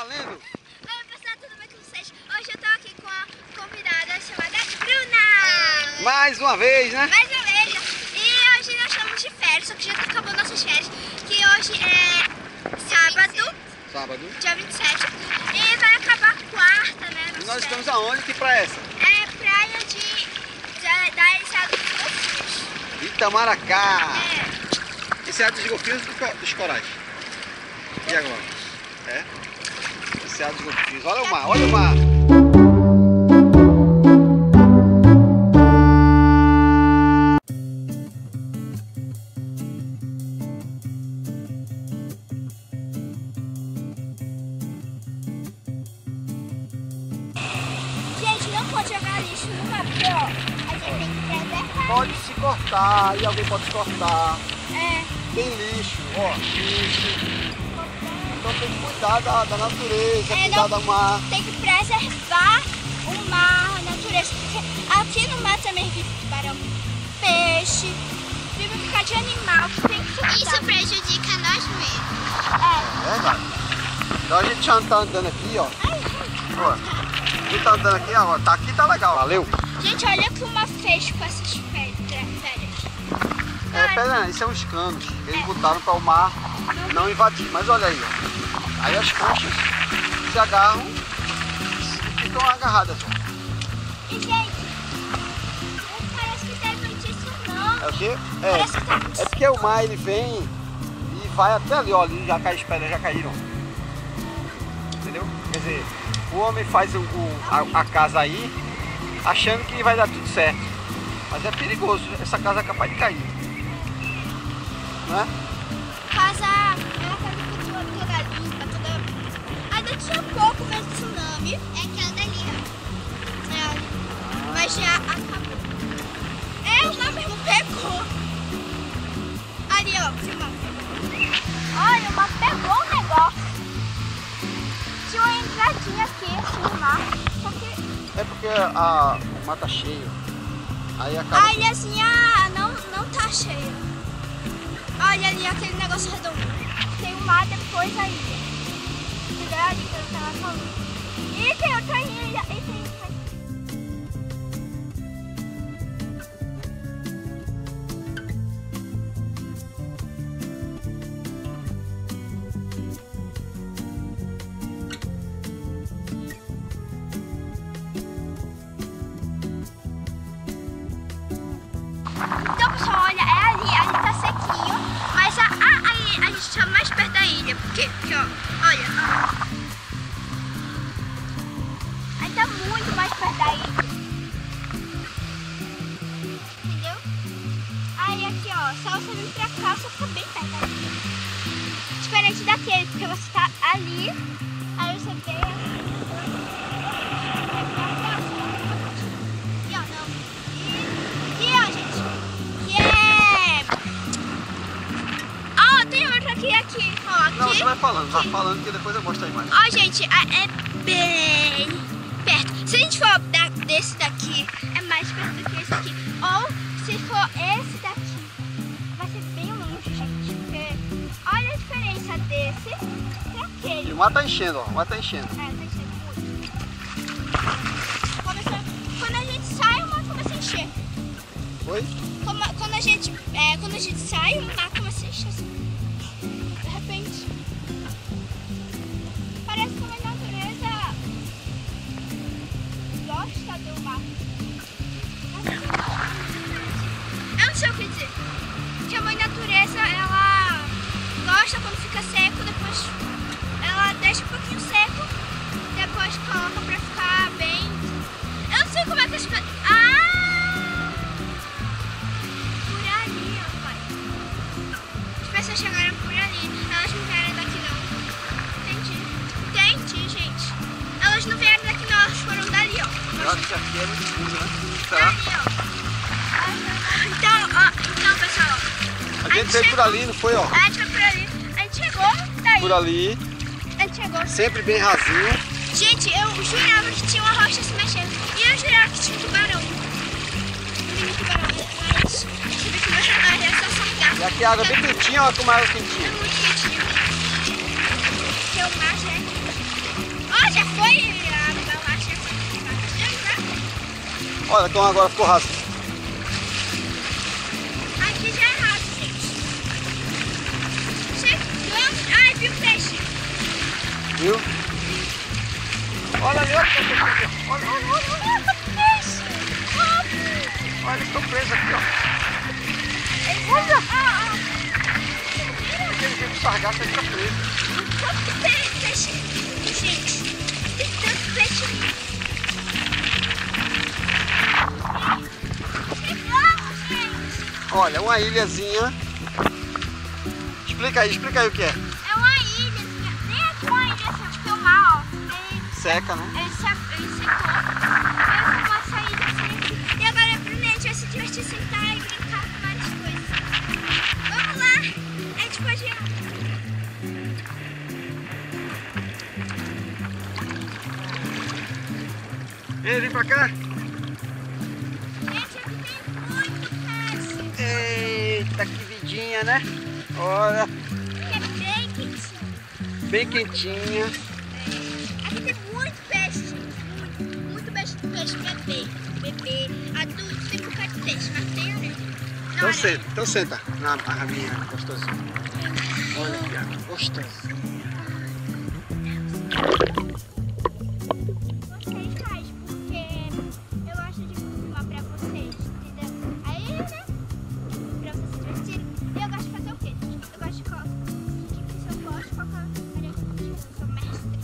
Valendo! Oi pessoal, tudo bem com vocês? Hoje eu tô aqui com a convidada chamada Bruna! Mais uma vez, né? Mais uma vez! E hoje nós estamos de férias, só que já acabou nossas férias, que hoje é sábado, dia 27, e vai acabar a quarta, né? E nós estamos aonde? Que praia é essa? É praia da Enseada dos Golfinhos. Itamaracá! É. Esse é dos golfinhos ou dos corais? E agora? É? Esse é dos golfinhos. Olha o mar, olha o mar! Gente, não pode jogar lixo no mar, porque ó, a gente tem que preservar. Pode se cortar, e alguém pode se cortar. É. Tem lixo, ó, lixo. Então tem que cuidar da natureza, cuidar do mar. Tem que preservar o mar, a natureza, porque aqui no mar também vive tubarão, peixe, vive um bocado de animal que tem que cuidar. Isso prejudica nós mesmos. É verdade. Então a gente já tá andando aqui, ó. Ó, a gente tá andando aqui, ó. Tá aqui, tá legal. Valeu. Gente, olha o que o mar fez com essas férias. Pera, isso é uns canos. Eles botaram para o mar não invadir. Mas olha aí, ó. Aí as conchas se agarram e ficam agarradas, ó. E gente, parece que tem muito isso não. É o quê? Parece que tá muito... É porque o mar ele vem e vai até ali, ó. Ali já cai, as pedras já caíram. Entendeu? Quer dizer, o homem faz a casa aí achando que vai dar tudo certo. Mas é perigoso, essa casa é capaz de cair. Né? Casa, ela casa toda limpa, toda... Aí daqui a pouco vem tsunami. É aquela dali, ó. É ali. Mas já acabou. O mar mesmo pegou. Ali, ó, filmando. Olha, o mar pegou o negócio. Tinha uma entradinha aqui, assim, no mar. Só que... É porque o mar tá cheio. Aí acaba... A ilhazinha não tá cheia. Olha ali aquele negócio redondo. Tem um mar depois da ilha. Entendeu? Ali que eu tava falando. E tem outra ilha. E tem... Então, pessoal, olha, é ali tá sequinho, mas aí a gente tá mais perto da ilha, porque ó, olha, aí tá muito mais perto da ilha, entendeu? Aí aqui, ó, só você vir pra cá, você fica bem perto da ilha, diferente daquele, porque você tá ali, aí você vê assim, e ó, não, e ó, gente. Tem outra aqui, ó, aqui. Não, você vai falando que depois eu mostro a imagem. Ó, gente, é bem perto. Se a gente for desse daqui, é mais perto do que esse aqui. Ou se for esse daqui, vai ser bem longe, gente. Porque olha a diferença desse pra aquele. E o mar tá enchendo, ó. O mar tá enchendo. Tá enchendo muito. Quando a gente sai, o mar começa a encher. Oi? Quando a gente sai, o mar começa a encher assim. De repente. Parece que a natureza gosta do mar. Eu não sei o que dizer. Que a mãe natureza, ela gosta quando fica seco, depois ela deixa um pouquinho seco, depois coloca pra ficar bem. Eu não sei como é que as coisas. As pessoas chegaram por ali, elas não vieram daqui não. Entendi, gente. Elas não vieram daqui não, elas foram dali, ó. Eu acho que aqui é muito fundo, né? Dali, ó. Então, pessoal, A gente veio por ali, não foi, ó? A gente foi por ali. A gente chegou daí. Por ali. A gente chegou. Sempre bem rasinho. Gente, eu jurava que tinha uma rocha se mexendo. E eu jurava que tinha um tubarão. Um mini tubarão, mas tive que mostrar essa só. E aqui a água bem quentinha, olha como a água quentinha. É muito quentinho. Porque o mar já é quente. Já foi a bolacha já? Olha, então agora ficou raso. Aqui já é raso, gente. Chegamos. Ai, vi um peixe. Viu? Olha ali, olha. Olha, Peixe. olha, estou preso aqui, ó. Olha. Aquele jeito de sargar, você fica preso. Quanto peixe, gente. Tem tanto peixe ali. Chegamos, gente. Olha, uma ilhazinha. Explica aí o que é. É uma ilha. Nem é uma ilha, se eu filmar, ó. Seca, né? Ele secou. Eu vou sair daqui. E agora é pro Nete vai se divertir, sentar e brincar com várias coisas. Vamos lá. A gente pode ir. Ei, vem pra cá. Gente, aqui tem muito peixe. Eita, que vidinha, né? Olha, É bem quentinho. bem quentinha. Aqui tem muito peixe, gente. Muito peixe bebê. Adulto tem um bocado de peixe, mas tem areia. Então senta na raminha gostosinha. Olha que água gostosinha. Vocês faz, porque eu gosto de filmar pra vocês, entendeu? Aí, né? Pra vocês se divertirem. E eu gosto de fazer o quê, gente? Eu gosto de colocar. Se eu gosto de colocar areia aqui, eu sou mestre.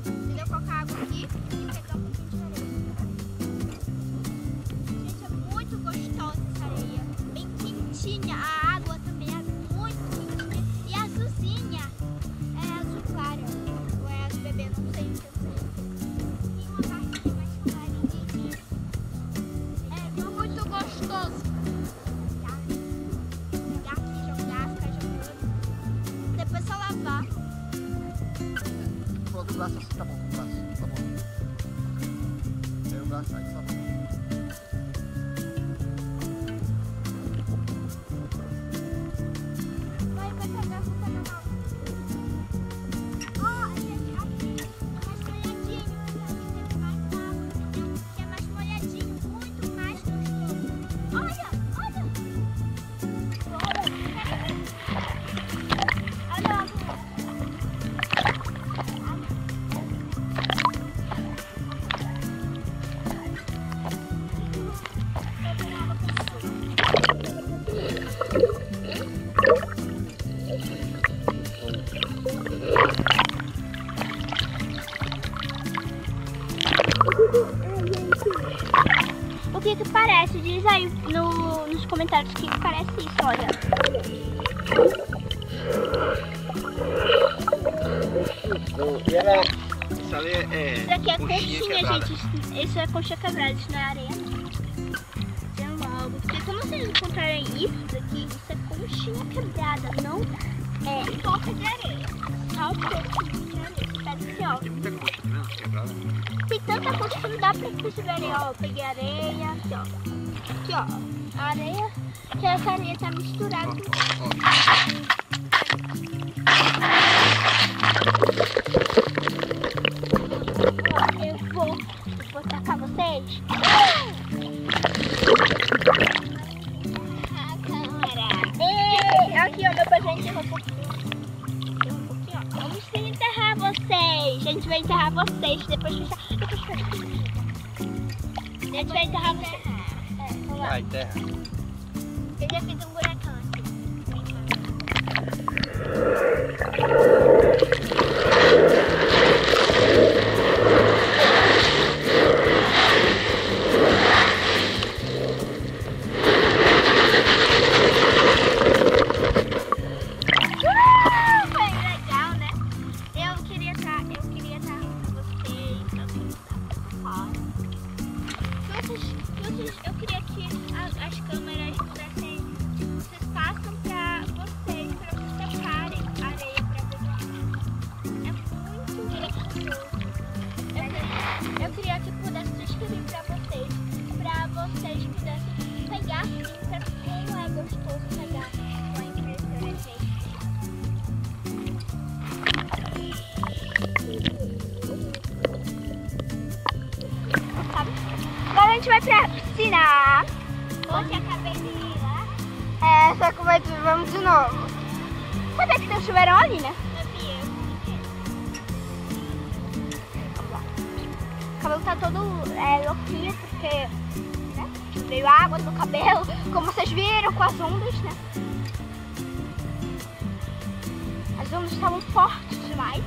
Entendeu? Colocar água aqui e pegar um pouquinho de areia. Gente, é muito gostosa essa areia. Bem quentinha. A água também é muito quentinha. E a azulzinha é azul clara. Ou é azul bebê, não sei o que eu sei. E uma partinha mais clarinha. É muito gostoso. Pegar aqui, jogar, ficar jogando. Depois só lavar. Coloca o braço assim, tá bom, o braço, tá bom. Aí o braço aí, tá bom. Vai pegar essa canal. Ó, gente, aqui é mais molhadinho. Tem mais água, entendeu? Que é mais molhadinho, muito mais gostoso. Olha. Olha a água. O que parece? Diz aí nos comentários o que parece isso, olha. E ela... Isso ali Isso aqui é conchinha conchinha, quebrada. gente. Isso é conchinha quebrada, isso não é areia, não. É logo. Porque quando vocês encontrarem isso daqui, isso é conchinha quebrada, não é toca de areia. Só um pouquinho de areia. Pega aqui, ó. Tem muita concha, né? Quebrada. Tem tanta concha que não dá pra perceber areia, ó. Eu peguei areia, aqui, ó. Aqui, ó. A areia, que essa areia tá misturada com... Eu vou tacar vocês. Aqui, ó, meu pai já enterrou um pouquinho. Ó. Vamos enterrar vocês. A gente vai enterrar vocês. Depois fechar. A gente vai enterrar vocês. Vamos lá. Vai, terra. Eu já fiz um buracão aqui. Foi legal, né? Eu queria estar com vocês, eu queria que as câmeras dessem vocês passam pra vocês tacarem areia pra vocês. É muito gostoso. Eu queria que pudesse descrever pra vocês pudessem pegar assim, pra como é gostoso pegar uma impressora, gente. vai pra piscina. Hoje acabei de ir lá. É, só que vamos de novo. Sabia que tem um chuveirão ali, né? Vamos lá. O cabelo tá todo louquinho porque, né, veio água no cabelo, como vocês viram, com as ondas, né? As ondas estavam fortes demais.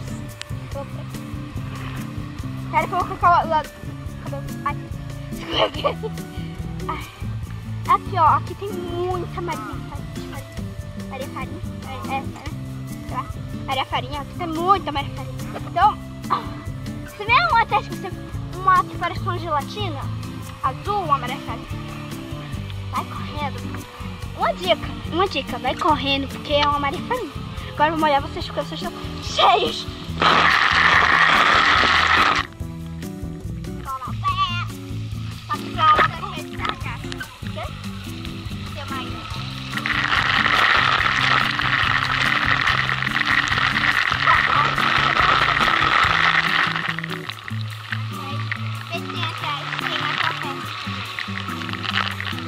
Quero que eu vou colocar o lado do cabelo. Ai. Ai. Aqui, ó. Aqui tem muita Maria Farinha. Maria Farinha. Aqui tem muita Maria Farinha. Então, você vê uma teste uma que parece com gelatina? Azul, uma Maria Farinha. Vai correndo. Uma dica. Vai correndo porque é uma Maria Farinha. Agora eu vou molhar vocês porque vocês estão cheios.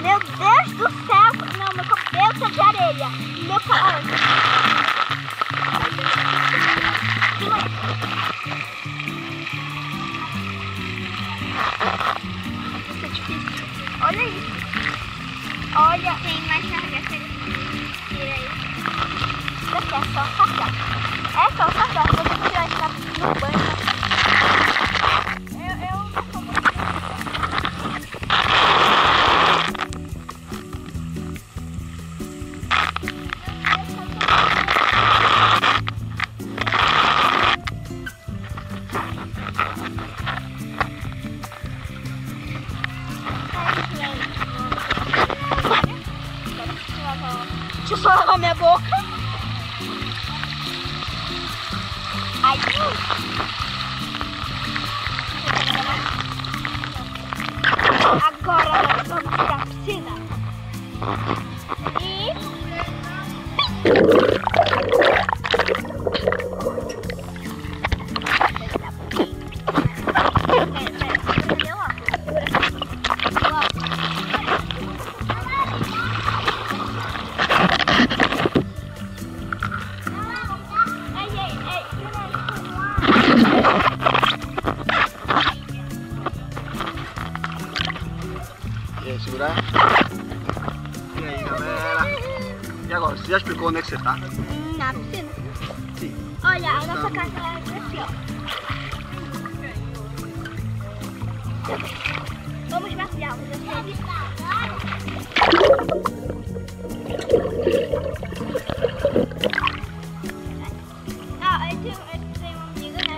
Meu Deus do céu! Não, meu cabelo tá de areia. Meu cabelo. Isso é difícil. Olha isso. Olha. Tem mais carga. Tira aí. Isso aqui é só café. É só café. Vou tirar isso no banho. Deixa eu só lavar minha boca. Ai, agora nós vamos para a piscina. Segurar. E aí, galera? E agora, você já explicou onde é que você tá? Na piscina. Sim. Olha, a nossa casa é aqui, ó. Vamos mergulhar, vamos tem uma amiga, né?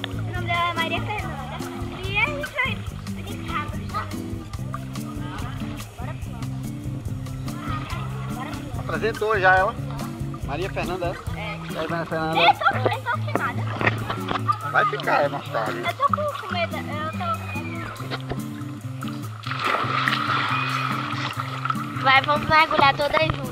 O nome dela é Maria Fernanda. E a gente vai brincar. Apresentou já ela. Maria Fernanda, é? E aí, Maria Fernanda? Eu tô queimada. Vai ficar, mais tarde. Eu tô com medo. Vamos mergulhar todas juntas.